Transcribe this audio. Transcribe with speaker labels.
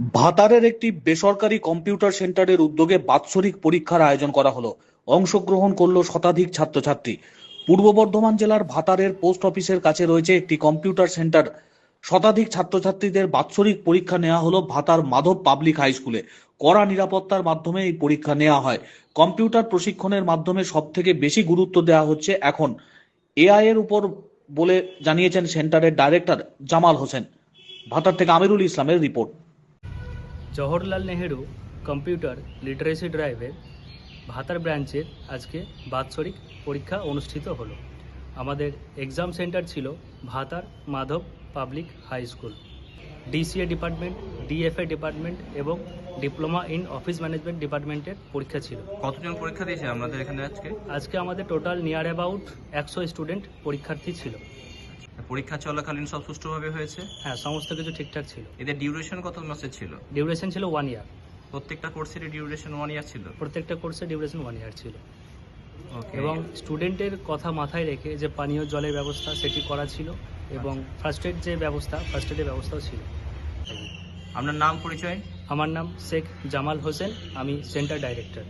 Speaker 1: ভাতারের একটি বেসরকারি কম্পিউটার সেন্টারের উদ্যোগে বাৎসরিক পরীক্ষার আয়োজন করা হলো। অংশগ্রহণ করলো শতাধিক ছাত্রছাত্রী। পূর্ব বর্ধমান জেলার ভাতারের পোস্ট অফিসের কাছে রয়েছে একটি কম্পিউটার সেন্টার। শতাধিক ছাত্রছাত্রীদের বাৎসরিক পরীক্ষা নেওয়া হলো ভাতার মাধব পাবলিক হাই স্কুলে। কড়া নিরাপত্তার মাধ্যমে এই পরীক্ষা নেওয়া হয়। কম্পিউটার প্রশিক্ষণের মাধ্যমে সব থেকে বেশি গুরুত্ব দেওয়া হচ্ছে এখন এআই এর উপর বলে জানিয়েছেন সেন্টারের ডাইরেক্টর জামাল হোসেন। ভাতার থেকে আমিরুল ইসলামের report.
Speaker 2: Jawaharlal Nehru computer literacy ড্রাইভের ভাতার ব্রাঞ্চের আজকে বাৎসরিক পরীক্ষা অনুষ্ঠিত হলো। আমাদের এক্সাম সেন্টার ছিল Bhatar Madhab public high school. DCA department, DFA department এবং ডিপ্লোমা ইন অফিস ম্যানেজমেন্ট ডিপার্টমেন্টের পরীক্ষা ছিল।
Speaker 3: কতজন পরীক্ষা দিয়েছে আমাদের এখানে
Speaker 2: আজকে আমাদের টোটাল নিয়ার অ্যাবাউট 100 স্টুডেন্ট পরীক্ষার্থী ছিল।
Speaker 3: পরীক্ষা চলাকালীন সব সুষ্ঠুভাবে হয়েছে?
Speaker 2: হ্যাঁ, সমস্ত কিছু ঠিকঠাক ছিল।
Speaker 3: এদের ডিউরেশন কত মাসের ছিল?
Speaker 2: ডিউরেশন ছিল 1 ইয়ার।
Speaker 3: প্রত্যেকটা কোর্সের ডিউরেশন 1 ইয়ার ছিল?
Speaker 2: প্রত্যেকটা কোর্সের ডিউরেশন 1 ইয়ার ছিল।
Speaker 3: ওকে।
Speaker 2: এবং স্টুডেন্টের কথা মাথায় রেখে যে পানীয় জলের ব্যবস্থা সেটি করা ছিল এবং ফার্স্ট এড যে ব্যবস্থা, ফার্স্ট এডের ব্যবস্থাও ছিল।
Speaker 3: আপনার নাম পরিচয়?
Speaker 2: আমার নাম শেখ জামাল হোসেন, আমি সেন্টার ডাইরেক্টর।